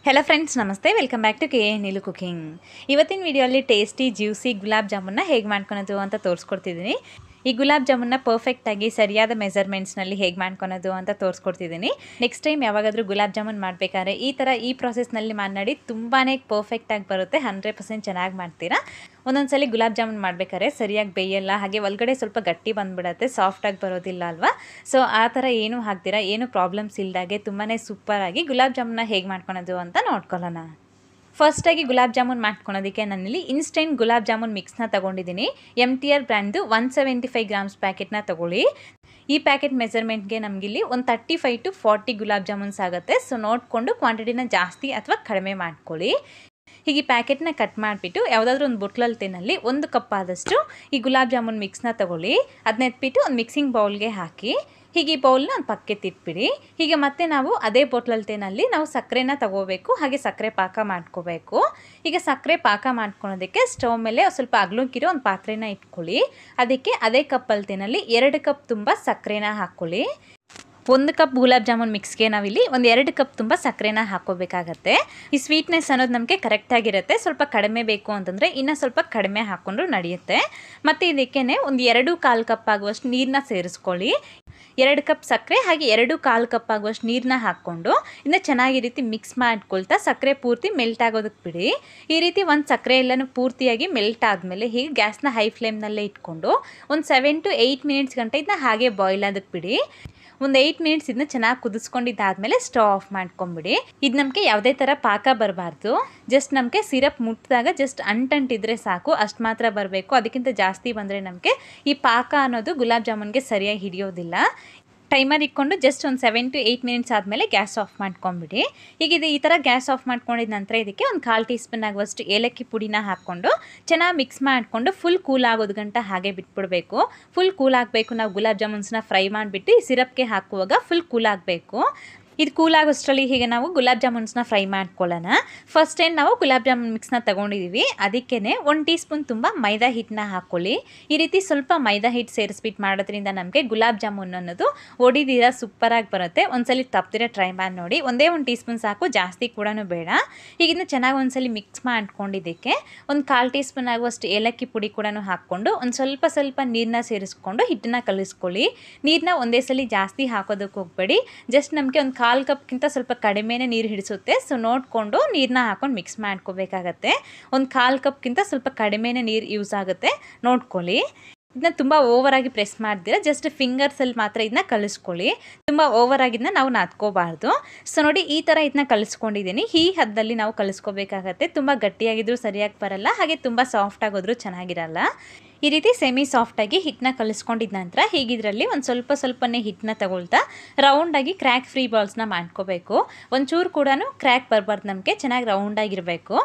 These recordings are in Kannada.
हेलो फ्रेंड्स नमस्ते वेलकम बैक टू के नीलू कुकिंग। ಇವತ್ತಿನ ವಿಡಿಯೋಲಿ ಟೇಸ್ಟಿ ಜ್ಯೂಸಿ ಗುಲಾಬ್ ಜಾಮೂನ್ನ ಹೇಗೆ ಮಾಡ್ಕೊಳ್ಳೋದು ಅಂತ ತೋರಿಸ್ಕೊಡ್ತಿದ್ದೀನಿ। ಈ ಗುಲಾಬ್ ಜಾಮೂನ್ನ ಪರ್ಫೆಕ್ಟ್ ಆಗಿ ಸರಿಯಾದ ಮೆಜರ್ಮೆಂಟ್ಸ್ ನಲ್ಲಿ ಹೇಗೆ ಮಾಡ್ಕೊಳ್ಳೋದು ಅಂತ ತೋರಿಸ್ಕೊಡ್ತಿದ್ದೀನಿ। ನೆಕ್ಸ್ಟ್ ಟೈಮ್ ಯಾವಾಗಾದರೂ ಗುಲಾಬ್ ಜಾಮೂನ್ ಮಾಡಬೇಕಾದ್ರೆ ಈ ಪ್ರಾಸೆಸ್ ನಲ್ಲಿ ಮಾಡಿ ತುಂಬಾನೇ ಪರ್ಫೆಕ್ಟ್ ಆಗಿ ಬರುತ್ತೆ, 100% ಚೆನ್ನಾಗಿ ಮಾಡ್ತೀರಾ। ಒಂದೊಂದ್ಸಲಿ ಗುಲಾಬ್ ಜಾಮೂನ್ ಮಾಡಬೇಕಾದ್ರೆ ಸರಿಯಾಗಿ ಬೇಯಲ್ಲ, ಹಾಗೆ ಒಳಗಡೆ ಸ್ವಲ್ಪ ಗಟ್ಟಿ ಬಂದ್ಬಿಡುತ್ತೆ, ಸಾಫ್ಟ್ ಆಗಿ ಬರೋದಿಲ್ಲ ಅಲ್ವಾ। ಸೊ ಆ ಥರ ಏನು ಹಾಕ್ತೀರಾ, ಏನು ಪ್ರಾಬ್ಲಮ್ಸ್ ಇಲ್ದಾಗೆ ತುಂಬಾನೇ ಸೂಪರ್ ಆಗಿ ಗುಲಾಬ್ ಜಾಮೂನ್ನ ಹೇಗೆ ಮಾಡ್ಕೊಳ್ಳೋದು ಅಂತ ನೋಡ್ಕೊಳ್ಳೋಣ। ಫಸ್ಟ್ ಆಗಿ ಗುಲಾಬ್ ಜಾಮೂನ್ ಮಾಡ್ಕೊಳ್ಳೋದಕ್ಕೆ ನಾನಿಲ್ಲಿ ಇನ್ಸ್ಟೆಂಟ್ ಗುಲಾಬ್ ಜಾಮೂನ್ ಮಿಕ್ಸ್ನ ತಗೊಂಡಿದ್ದೀನಿ। MTR ಬ್ರ್ಯಾಂಡ್ದು 175 ಗ್ರಾಮ್ಸ್ ಪ್ಯಾಕೆಟ್ನ ತಗೊಳ್ಳಿ। ಈ ಪ್ಯಾಕೆಟ್ ಮೆಜರ್ಮೆಂಟ್ಗೆ ನಮಗಿಲ್ಲಿ ಒಂದು 35 to 40 ಗುಲಾಬ್ ಜಾಮೂನ್ಸ್ ಆಗುತ್ತೆ। ಸೊ ನೋಡಿಕೊಂಡು ಕ್ವಾಂಟಿಟಿನ ಜಾಸ್ತಿ ಅಥವಾ ಕಡಿಮೆ ಮಾಡ್ಕೊಳ್ಳಿ। ಹೀಗೆ ಪ್ಯಾಕೆಟ್ನ ಕಟ್ ಮಾಡಿಬಿಟ್ಟು ಯಾವುದಾದ್ರೂ ಒಂದು ಬೊಟ್ಲಲ್ತೇನಲ್ಲಿ 1 ಕಪ್ ಆದಷ್ಟು ಈ ಗುಲಾಬ್ ಜಾಮೂನ್ ಮಿಕ್ಸ್ನ ತಗೊಳ್ಳಿ। ಅದನ್ನ ಎತ್ಬಿಟ್ಟು ಒಂದು ಮಿಕ್ಸಿಂಗ್ ಬೌಲ್ಗೆ ಹಾಕಿ ಹೀಗೆ ಈ ಬೌಲ್ನ ಒಂದು ಪಕ್ಕಕ್ಕೆ ತಿಟ್ಬಿಡಿ। ಹೀಗೆ ಮತ್ತೆ ನಾವು ಅದೇ ಬೊಟ್ಲಲ್ತೇನಲ್ಲಿ ನಾವು ಸಕ್ಕರೆನ ತಗೋಬೇಕು, ಹಾಗೆ ಸಕ್ಕರೆ ಪಾಕ ಮಾಡ್ಕೋಬೇಕು। ಈಗ ಸಕ್ಕರೆ ಪಾಕ ಮಾಡ್ಕೊಳ್ಳೋದಕ್ಕೆ ಸ್ಟವ್ ಮೇಲೆ ಸ್ವಲ್ಪ ಅಗಲಕ್ಕಿರೋ ಒಂದು ಪಾತ್ರೆನ ಇಟ್ಕೊಳ್ಳಿ। ಅದಕ್ಕೆ ಅದೇ ಕಪ್ ಅಲ್ತೇನಲ್ಲಿ 2 ಕಪ್ ತುಂಬ ಸಕ್ಕರೆನ ಹಾಕ್ಕೊಳ್ಳಿ। 1 ಕಪ್ ಗುಲಾಬ್ ಜಾಮೂನ್ ಮಿಕ್ಸ್ಗೆ ನಾವಿಲ್ಲಿ ಒಂದು 2 ಕಪ್ ತುಂಬ ಸಕ್ಕರೆನ ಹಾಕೋಬೇಕಾಗತ್ತೆ। ಈ ಸ್ವೀಟ್ನೆಸ್ ಅನ್ನೋದು ನಮಗೆ ಕರೆಕ್ಟಾಗಿರುತ್ತೆ, ಸ್ವಲ್ಪ ಕಡಿಮೆ ಬೇಕು ಅಂತಂದರೆ ಇನ್ನೂ ಸ್ವಲ್ಪ ಕಡಿಮೆ ಹಾಕ್ಕೊಂಡ್ರು ನಡೆಯುತ್ತೆ। ಮತ್ತು ಇದಕ್ಕೆ ಒಂದು 2.25 ಕಪ್ ಆಗುವಷ್ಟು ನೀರನ್ನ ಸೇರಿಸ್ಕೊಳ್ಳಿ। 2 ಕಪ್ ಸಕ್ಕರೆ ಹಾಗೆ 2.25 ಕಪ್ ಆಗುವಷ್ಟು ನೀರನ್ನ ಹಾಕ್ಕೊಂಡು ಇನ್ನು ಚೆನ್ನಾಗಿ ರೀತಿ ಮಿಕ್ಸ್ ಮಾಡ್ಕೊಳ್ತಾ ಸಕ್ಕರೆ ಪೂರ್ತಿ ಮೆಲ್ಟ್ ಆಗೋದಕ್ಕೆ ಬಿಡಿ। ಈ ರೀತಿ ಒಂದು ಸಕ್ಕರೆ ಎಲ್ಲನೂ ಪೂರ್ತಿಯಾಗಿ ಮೆಲ್ಟ್ ಆದಮೇಲೆ ಹೀಗೆ ಗ್ಯಾಸ್ನ ಹೈ ಫ್ಲೇಮ್ನಲ್ಲೇ ಇಟ್ಕೊಂಡು ಒಂದು 7 to 8 ಮಿನಿಟ್ಸ್ ಗಂಟೆ ಇದನ್ನ ಹಾಗೆ ಬಾಯ್ಲ್ ಆಗೋದಕ್ಕೆ ಬಿಡಿ। ಒಂದು 8 ಮಿನಿಟ್ಸ್ ಇದನ್ನ ಚೆನ್ನಾಗಿ ಕುದಿಸ್ಕೊಂಡಿದ್ದಾದಮೇಲೆ ಸ್ಟವ್ ಆಫ್ ಮಾಡ್ಕೊಂಬಿಡಿ। ಇದು ನಮಗೆ ಯಾವುದೇ ಥರ ಪಾಕ ಬರಬಾರ್ದು, ಜಸ್ಟ್ ನಮಗೆ ಸಿರಪ್ ಮುಟ್ಟಿದಾಗ ಜಸ್ಟ್ ಅಂಟಿದ್ರೆ ಸಾಕು, ಅಷ್ಟು ಮಾತ್ರ ಬರಬೇಕು। ಅದಕ್ಕಿಂತ ಜಾಸ್ತಿ ಬಂದರೆ ನಮಗೆ ಈ ಪಾಕ ಅನ್ನೋದು ಗುಲಾಬ್ ಜಾಮೂನ್ಗೆ ಸರಿಯಾಗಿ ಹಿಡಿಯೋದಿಲ್ಲ। ಟೈಮರ್ ಇಟ್ಕೊಂಡು ಜಸ್ಟ್ ಒಂದು 7 to 8 ಮಿನಿಟ್ಸ್ ಆದಮೇಲೆ ಗ್ಯಾಸ್ ಆಫ್ ಮಾಡ್ಕೊಂಬಿಡಿ। ಈಗ ಇದು ಈ ಥರ ಗ್ಯಾಸ್ ಆಫ್ ಮಾಡ್ಕೊಂಡಿದ ನಂತರ ಇದಕ್ಕೆ ಒಂದು 1/4 ಟೀ ಸ್ಪೂನ್ ಆಗುವಷ್ಟು ಏಲಕ್ಕಿ ಪುಡಿನ ಹಾಕ್ಕೊಂಡು ಚೆನ್ನಾಗಿ ಮಿಕ್ಸ್ ಮಾಡಿಕೊಂಡು ಫುಲ್ ಕೂಲ್ ಆಗೋದು ಗಂಟ ಹಾಗೆ ಬಿಟ್ಬಿಡಬೇಕು। ಫುಲ್ ಕೂಲ್ ಆಗಬೇಕು, ನಾವು ಗುಲಾಬ್ ಜಾಮೂನ್ಸ್ನ ಫ್ರೈ ಮಾಡಿಬಿಟ್ಟು ಈ ಸಿರಪ್ಗೆ ಹಾಕುವಾಗ ಫುಲ್ ಕೂಲ್ ಆಗಬೇಕು। ಇದು ಕೂಲ್ ಆಗೋಷ್ಟರಲ್ಲಿ ಹೀಗೆ ನಾವು ಗುಲಾಬ್ ಜಾಮೂನ್ಸ್ನ ಫ್ರೈ ಮಾಡ್ಕೊಳ್ಳೋಣ। ಫಸ್ಟ್ ಟೈಮ್ ನಾವು ಗುಲಾಬ್ ಜಾಮೂನ್ ಮಿಕ್ಸ್ನ ತೊಗೊಂಡಿದ್ದೀವಿ, ಅದಕ್ಕೇ 1 ಟೀ ಸ್ಪೂನ್ ತುಂಬ ಮೈದಾ ಹಿಟ್ಟನ್ನ ಹಾಕ್ಕೊಳ್ಳಿ। ಈ ರೀತಿ ಸ್ವಲ್ಪ ಮೈದಾ ಹಿಟ್ಟು ಸೇರಿಸ್ಬಿಟ್ಟು ಮಾಡೋದ್ರಿಂದ ನಮಗೆ ಗುಲಾಬ್ ಜಾಮೂನ್ ಅನ್ನೋದು ಒಡಿದಿರ ಸೂಪರಾಗಿ ಬರುತ್ತೆ। ಒಂದ್ಸಲಿ ತಪ್ಪದಿರ ಟ್ರೈ ಮಾಡಿ ನೋಡಿ, ಒಂದೇ 1 ಟೀ ಸ್ಪೂನ್ ಸಾಕು, ಜಾಸ್ತಿ ಕೂಡ ಬೇಡ। ಹೀಗಿಂದ ಚೆನ್ನಾಗಿ ಒಂದ್ಸಲಿ ಮಿಕ್ಸ್ ಮಾಡ್ಕೊಂಡಿದ್ದಕ್ಕೆ ಒಂದು 1/4 ಟೀ ಸ್ಪೂನ್ ಆಗುವಷ್ಟು ಏಲಕ್ಕಿ ಪುಡಿ ಕೂಡ ಹಾಕ್ಕೊಂಡು ಒಂದು ಸ್ವಲ್ಪ ನೀರನ್ನ ಸೇರಿಸ್ಕೊಂಡು ಹಿಟ್ಟನ್ನ ಕಲಿಸ್ಕೊಳ್ಳಿ। ನೀರನ್ನ ಒಂದೇ ಸಲ ಜಾಸ್ತಿ ಹಾಕೋದಕ್ಕೆ ಹೋಗಬೇಡಿ, ಜಸ್ಟ್ ನಮಗೆ ಒಂದು 1/4 ಕಪ್ಗಿಂತ ಸ್ವಲ್ಪ ಕಡಿಮೆನೇ ನೀರು ಹಿಡಿಸುತ್ತೆ। ಸೊ ನೋಡಿಕೊಂಡು ನೀರನ್ನ ಹಾಕೊಂಡು ಮಿಕ್ಸ್ ಮಾಡ್ಕೋಬೇಕಾಗತ್ತೆ। ಒಂದು 1/4 ಕಪ್ಗಿಂತ ಸ್ವಲ್ಪ ಕಡಿಮೆನೇ ನೀರು ಯೂಸ್ ಆಗುತ್ತೆ, ನೋಡ್ಕೊಳ್ಳಿ। ಇದನ್ನ ತುಂಬ ಓವರಾಗಿ ಪ್ರೆಸ್ ಮಾಡ್ದಿರ ಜಸ್ಟ್ ಫಿಂಗರ್ಸಲ್ಲಿ ಮಾತ್ರ ಇದನ್ನ ಕಲಿಸ್ಕೊಳ್ಳಿ, ತುಂಬ ಓವರಾಗಿದ್ದನ್ನ ನಾವು ನಾದ್ಕೋಬಾರ್ದು। ಸೊ ನೋಡಿ ಈ ಥರ ಇದನ್ನ ಕಲಿಸ್ಕೊಂಡಿದ್ದೀನಿ, ಈ ಹದದಲ್ಲಿ ನಾವು ಕಲಿಸ್ಕೋಬೇಕಾಗತ್ತೆ। ತುಂಬ ಗಟ್ಟಿಯಾಗಿದ್ರೂ ಸರಿಯಾಗಿ ಬರಲ್ಲ, ಹಾಗೆ ತುಂಬ ಸಾಫ್ಟ್ ಆಗೋದ್ರೂ ಚೆನ್ನಾಗಿರಲ್ಲ। ಈ ರೀತಿ ಸೆಮಿ ಸಾಫ್ಟಾಗಿ ಹಿಟ್ಟನ್ನ ಕಲಿಸ್ಕೊಂಡಿದ್ದ ನಂತರ ಹೀಗಿದ್ರಲ್ಲಿ ಒಂದು ಸ್ವಲ್ಪನೇ ಹಿಟ್ಟನ್ನ ತಗೊಳ್ತಾ ರೌಂಡಾಗಿ ಕ್ರ್ಯಾಕ್ ಫ್ರೀ ಬಾಲ್ಸ್ನ ಮಾಡ್ಕೋಬೇಕು। ಒಂಚೂರು ಕೂಡ ಕ್ರ್ಯಾಕ್ ಬರಬಾರ್ದು, ನಮಗೆ ಚೆನ್ನಾಗಿ ರೌಂಡಾಗಿರಬೇಕು।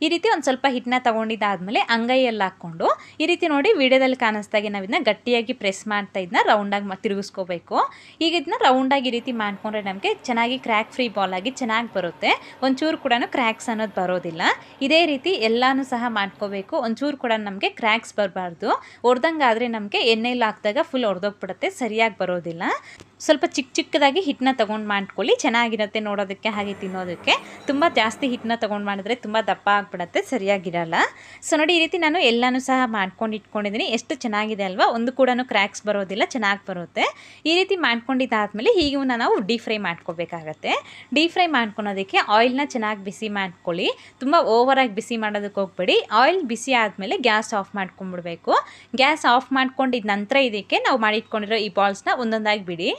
ಈ ರೀತಿ ಒಂದು ಸ್ವಲ್ಪ ಹಿಟ್ಟನ್ನ ತೊಗೊಂಡಿದ್ದಾದಮೇಲೆ ಅಂಗೈಯಲ್ಲಿ ಹಾಕ್ಕೊಂಡು ಈ ರೀತಿ ನೋಡಿ ವಿಡಿಯೋದಲ್ಲಿ ಕಾಣಿಸ್ದಾಗೆ ನಾವು ಇದನ್ನ ಗಟ್ಟಿಯಾಗಿ ಪ್ರೆಸ್ ಮಾಡ್ತಾ ಇದನ್ನ ರೌಂಡಾಗಿ ತಿರುಗಿಸ್ಕೋಬೇಕು। ಈಗ ಇದನ್ನ ರೌಂಡಾಗಿ ಈ ರೀತಿ ಮಾಡ್ಕೊಂಡ್ರೆ ನಮಗೆ ಚೆನ್ನಾಗಿ ಕ್ರ್ಯಾಕ್ ಫ್ರೀ ಬಾಲ್ ಆಗಿ ಚೆನ್ನಾಗಿ ಬರುತ್ತೆ, ಒಂಚೂರು ಕೂಡ ಕ್ರ್ಯಾಕ್ಸ್ ಅನ್ನೋದು ಬರೋದಿಲ್ಲ। ಇದೇ ರೀತಿ ಎಲ್ಲನೂ ಸಹ ಮಾಡ್ಕೋಬೇಕು, ಒಂಚೂರು ಕೂಡ ನಮಗೆ ಕ್ರ್ಯಾಕ್ಸ್ ಬರಬಾರ್ದು, ಒಡೆದಂಗಾದರೆ ನಮಗೆ ಎಣ್ಣೆಯಲ್ಲಿ ಹಾಕಿದಾಗ ಫುಲ್ ಒಡೆದೋಗ್ಬಿಡುತ್ತೆ, ಸರಿಯಾಗಿ ಬರೋದಿಲ್ಲ। ಸ್ವಲ್ಪ ಚಿಕ್ಕದಾಗಿ ಹಿಟ್ಟನ್ನ ತೊಗೊಂಡು ಮಾಡ್ಕೊಳ್ಳಿ, ಚೆನ್ನಾಗಿರುತ್ತೆ ನೋಡೋದಕ್ಕೆ ಹಾಗೆ ತಿನ್ನೋದಕ್ಕೆ। ತುಂಬ ಜಾಸ್ತಿ ಹಿಟ್ಟನ್ನ ತೊಗೊಂಡು ಮಾಡಿದ್ರೆ ತುಂಬ ದಪ್ಪ ಆಗಿಬಿಡುತ್ತೆ, ಸರಿಯಾಗಿರಲ್ಲ। ಸೊ ನೋಡಿ ಈ ರೀತಿ ನಾನು ಎಲ್ಲನೂ ಸಹ ಮಾಡ್ಕೊಂಡು ಇಟ್ಕೊಂಡಿದ್ದೀನಿ, ಎಷ್ಟು ಚೆನ್ನಾಗಿದೆ ಅಲ್ವಾ, ಒಂದು ಕೂಡ ಕ್ರ್ಯಾಕ್ಸ್ ಬರೋದಿಲ್ಲ, ಚೆನ್ನಾಗಿ ಬರುತ್ತೆ। ಈ ರೀತಿ ಮಾಡ್ಕೊಂಡಿದ್ದಾದಮೇಲೆ ಹೀಗೂ ನಾವು ಡೀಪ್ ಫ್ರೈ ಮಾಡ್ಕೋಬೇಕಾಗತ್ತೆ। ಡೀಪ್ ಫ್ರೈ ಮಾಡ್ಕೊಳೋದಕ್ಕೆ ಆಯಿಲ್ನ ಚೆನ್ನಾಗಿ ಬಿಸಿ ಮಾಡ್ಕೊಳ್ಳಿ, ತುಂಬ ಓವರಾಗಿ ಬಿಸಿ ಮಾಡೋದಕ್ಕೆ ಹೋಗಬೇಡಿ। ಆಯಿಲ್ ಬಿಸಿ ಆದಮೇಲೆ ಗ್ಯಾಸ್ ಆಫ್ ಮಾಡ್ಕೊಂಡ್ಬಿಡ್ಬೇಕು। ಗ್ಯಾಸ್ ಆಫ್ ಮಾಡ್ಕೊಂಡಿದ್ದ ನಂತರ ಇದಕ್ಕೆ ನಾವು ಮಾಡಿಟ್ಕೊಂಡಿರೋ ಈ ಬಾಲ್ಸ್ನ ಒಂದೊಂದಾಗಿ ಬಿಡಿ।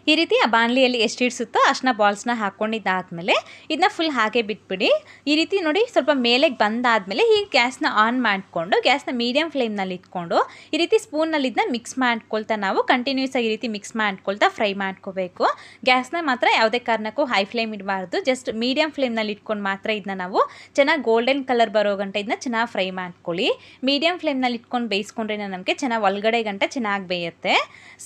ಈ ರೀತಿ ಆ ಬಾಣಲಿಯಲ್ಲಿ ಎಷ್ಟು ಇಡಿಸುತ್ತೋ ಅಷ್ಟನ್ನ ಬಾಲ್ಸ್ನ ಹಾಕ್ಕೊಂಡಿದ್ದಾದಮೇಲೆ ಇದನ್ನ ಫುಲ್ ಹಾಗೆ ಬಿಟ್ಬಿಡಿ। ಈ ರೀತಿ ನೋಡಿ ಸ್ವಲ್ಪ ಮೇಲೆ ಬಂದಾದಮೇಲೆ ಹೀಗೆ ಗ್ಯಾಸ್ನ ಆನ್ ಮಾಡಿಕೊಂಡು ಗ್ಯಾಸ್ನ ಮೀಡಿಯಮ್ ಫ್ಲೇಮ್ನಲ್ಲಿ ಇಟ್ಕೊಂಡು ಈ ರೀತಿ ಸ್ಪೂನಲ್ಲಿ ಇದನ್ನ ಮಿಕ್ಸ್ ಮಾಡ್ಕೊಳ್ತಾ ನಾವು ಕಂಟಿನ್ಯೂಸ್ ಆಗಿ ಈ ರೀತಿ ಮಿಕ್ಸ್ ಮಾಡ್ಕೊಳ್ತಾ ಫ್ರೈ ಮಾಡ್ಕೋಬೇಕು। ಗ್ಯಾಸ್ನ ಮಾತ್ರ ಯಾವುದೇ ಕಾರಣಕ್ಕೂ ಹೈ ಫ್ಲೇಮ್ ಇಡಬಾರ್ದು, ಜಸ್ಟ್ ಮೀಡಿಯಮ್ ಫ್ಲೇಮ್ನಲ್ಲಿ ಇಟ್ಕೊಂಡು ಮಾತ್ರ ಇದನ್ನ ನಾವು ಚೆನ್ನಾಗಿ ಗೋಲ್ಡನ್ ಕಲರ್ ಬರೋ ಗಂಟೆ ಇದನ್ನ ಚೆನ್ನಾಗಿ ಫ್ರೈ ಮಾಡ್ಕೊಳ್ಳಿ। ಮೀಡಿಯಮ್ ಫ್ಲೇಮ್ನಲ್ಲಿ ಇಟ್ಕೊಂಡು ಬೇಯಿಸ್ಕೊಂಡ್ರೆ ನಮಗೆ ಚೆನ್ನಾಗಿ ಒಳಗಡೆ ಗಂಟೆ ಚೆನ್ನಾಗಿ ಬೇಯುತ್ತೆ।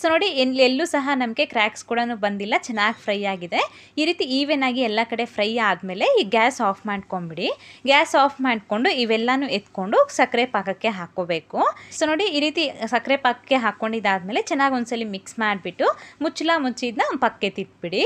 ಸೊ ನೋಡಿ ಎಲ್ಲೂ ಸಹ ನಮಗೆ ಕ್ರ್ಯಾಕ್ಸ್ ಕೂಡ ಬಂದಿಲ್ಲ, ಚೆನ್ನಾಗಿ ಫ್ರೈ ಆಗಿದೆ। ಈ ರೀತಿ ಈವನ್ ಆಗಿ ಎಲ್ಲ ಕಡೆ ಫ್ರೈ ಆದಮೇಲೆ ಈ ಗ್ಯಾಸ್ ಆಫ್ ಮಾಡ್ಕೊಂಬಿಡಿ। ಗ್ಯಾಸ್ ಆಫ್ ಮಾಡಿಕೊಂಡು ಇವೆಲ್ಲನೂ ಎತ್ಕೊಂಡು ಸಕ್ಕರೆ ಪಾಕಕ್ಕೆ ಹಾಕೋಬೇಕು। ಸೊ ನೋಡಿ ಈ ರೀತಿ ಸಕ್ಕರೆ ಪಾಕಕ್ಕೆ ಹಾಕೊಂಡಿದ್ದಾದಮೇಲೆ ಚೆನ್ನಾಗಿ ಒಂದ್ಸಲಿ ಮಿಕ್ಸ್ ಮಾಡಿಬಿಟ್ಟು ಮುಚ್ಚಳ ಮುಚ್ಚಿದ್ನ ಪಕ್ಕಕ್ಕೆ ತಿಟ್ಬಿಡಿ।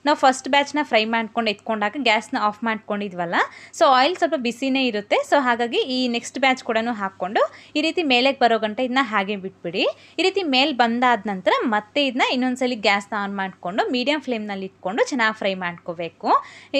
ನಾವು ಫಸ್ಟ್ ಬ್ಯಾಚ್ನ ಫ್ರೈ ಮಾಡ್ಕೊಂಡು ಎತ್ಕೊಂಡಾಗ ಗ್ಯಾಸ್ನ ಆಫ್ ಮಾಡ್ಕೊಂಡಿದ್ವಲ್ಲ, ಸೊ ಆಯಿಲ್ ಸ್ವಲ್ಪ ಬಿಸಿನೇ ಇರುತ್ತೆ. ಸೊ ಹಾಗಾಗಿ ಈ ನೆಕ್ಸ್ಟ್ ಬ್ಯಾಚ್ ಕೂಡ ಹಾಕ್ಕೊಂಡು ಈ ರೀತಿ ಮೇಲೆಗೆ ಬರೋ ಗಂಟೆ ಇದನ್ನ ಹಾಗೆ ಬಿಟ್ಬಿಡಿ. ಈ ರೀತಿ ಮೇಲೆ ಬಂದಾದ ನಂತರ ಮತ್ತೆ ಇದನ್ನ ಇನ್ನೊಂದ್ಸಲಿ ಗ್ಯಾಸ್ನ ಆನ್ ಮಾಡಿಕೊಂಡು ಮೀಡಿಯಂ ಫ್ಲೇಮ್ನಲ್ಲಿ ಇಟ್ಕೊಂಡು ಚೆನ್ನಾಗಿ ಫ್ರೈ ಮಾಡ್ಕೋಬೇಕು.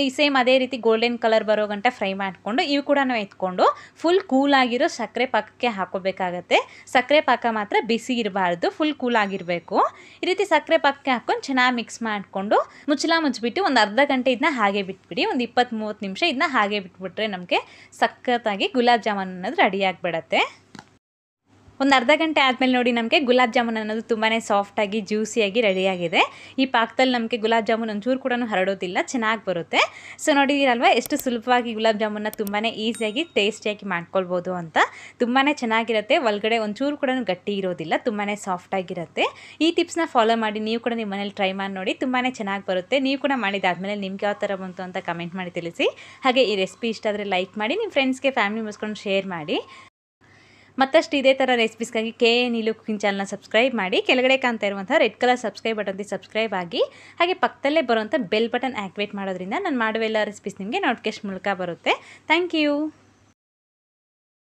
ಈ ಸೇಮ್ ಅದೇ ರೀತಿ ಗೋಲ್ಡನ್ ಕಲರ್ ಬರೋ ಗಂಟೆ ಫ್ರೈ ಮಾಡಿಕೊಂಡು ಇವು ಕೂಡ ಎತ್ಕೊಂಡು ಫುಲ್ ಕೂಲ್ ಆಗಿರೋ ಸಕ್ಕರೆ ಪಾಕಕ್ಕೆ ಹಾಕೋಬೇಕಾಗತ್ತೆ. ಸಕ್ಕರೆ ಪಾಕ ಮಾತ್ರ ಬಿಸಿ ಇರಬಾರ್ದು, ಫುಲ್ ಕೂಲ್ ಆಗಿರಬೇಕು. ಈ ರೀತಿ ಸಕ್ಕರೆ ಪಾಕಕ್ಕೆ ಹಾಕೊಂಡು ಚೆನ್ನಾಗಿ ಮಿಕ್ಸ್ ಮಾಡಿಕೊಂಡು ಮುಚ್ಚಿಬಿಟ್ಟು ಒಂದು ಅರ್ಧ ಗಂಟೆ ಇದನ್ನ ಹಾಗೆ ಬಿಟ್ಬಿಡಿ. ಒಂದು 20-30 ನಿಮಿಷ ಇದನ್ನ ಹಾಗೆ ಬಿಟ್ಬಿಟ್ರೆ ನಮಗೆ ಸಖತ್ತಾಗಿ ಗುಲಾಬ್ ಜಾಮೂನ್ ಅನ್ನೋದು ರೆಡಿ ಆಗಿಬಿಡತ್ತೆ. ಒಂದು ಅರ್ಧ ಗಂಟೆ ಆದಮೇಲೆ ನೋಡಿ ನಮಗೆ ಗುಲಾಬ್ ಜಾಮೂನ್ ಅನ್ನೋದು ತುಂಬಾ ಸಾಫ್ಟಾಗಿ ಜ್ಯೂಸಿಯಾಗಿ ರೆಡಿಯಾಗಿದೆ. ಈ ಪಾಕದಲ್ಲಿ ನಮಗೆ ಗುಲಾಬ್ ಜಾಮೂನ್ ಒಂಚೂರು ಕೂಡ ಹರಡೋದಿಲ್ಲ, ಚೆನ್ನಾಗಿ ಬರುತ್ತೆ. ಸೊ ನೋಡಿದಿರಲ್ವ ಎಷ್ಟು ಸುಲಭವಾಗಿ ಗುಲಾಬ್ ಜಾಮೂನ್ನ ತುಂಬಾ ಈಸಿಯಾಗಿ ಟೇಸ್ಟಿಯಾಗಿ ಮಾಡ್ಕೊಳ್ಬೋದು ಅಂತ. ತುಂಬಾ ಚೆನ್ನಾಗಿರುತ್ತೆ, ಒಳಗಡೆ ಒಂಚೂರು ಕೂಡ ಗಟ್ಟಿ ಇರೋದಿಲ್ಲ, ತುಂಬಾ ಸಾಫ್ಟಾಗಿರುತ್ತೆ. ಈ ಟಿಪ್ಸ್ನ ಫಾಲೋ ಮಾಡಿ ನೀವು ಕೂಡ ನಿಮ್ಮ ಮನೇಲಿ ಟ್ರೈ ಮಾಡಿ ನೋಡಿ, ತುಂಬಾ ಚೆನ್ನಾಗಿ ಬರುತ್ತೆ. ನೀವು ಕೂಡ ಮಾಡಿದಾದ್ಮೇಲೆ ನಿಮ್ಗೆ ಯಾವ ಥರ ಬಂತು ಅಂತ ಕಮೆಂಟ್ ಮಾಡಿ ತಿಳಿಸಿ. ಹಾಗೆ ಈ ರೆಸಿಪಿ ಇಷ್ಟ ಆದರೆ ಲೈಕ್ ಮಾಡಿ, ನಿಮ್ಮ ಫ್ರೆಂಡ್ಸ್ಗೆ ಫ್ಯಾಮಿಲಿ ಮೆಂಬರ್ಸ್ಕೊಂಡು ಶೇರ್ ಮಾಡಿ. ಮತ್ತಷ್ಟು ಇದೇ ಥರ ರೆಸಿಪೀಸ್ಗಾಗಿ ನೀಲು ಕುಕಿಂಗ್ ಚಾನಲ್ನ ಸಬ್ಸ್ಕ್ರೈಬ್ ಮಾಡಿ. ಕೆಳಗಡೆ ಕಾಣ್ತಾ ಇರುವಂಥ red colour subscribe button subscribe ಆಗಿ, ಹಾಗೆ ಪಕ್ಕದಲ್ಲೇ ಬರುವಂಥ ಬೆಲ್ ಬಟನ್ ಆ್ಯಕ್ಟಿವೇಟ್ ಮಾಡೋದ್ರಿಂದ ನಾನು ಮಾಡುವ ಎಲ್ಲ ರೆಸಿಪೀಸ್ ನಿಮಗೆ ನೋಟಿಫಿಕೇಶನ್ ಮೂಲಕ ಬರುತ್ತೆ. Thank you.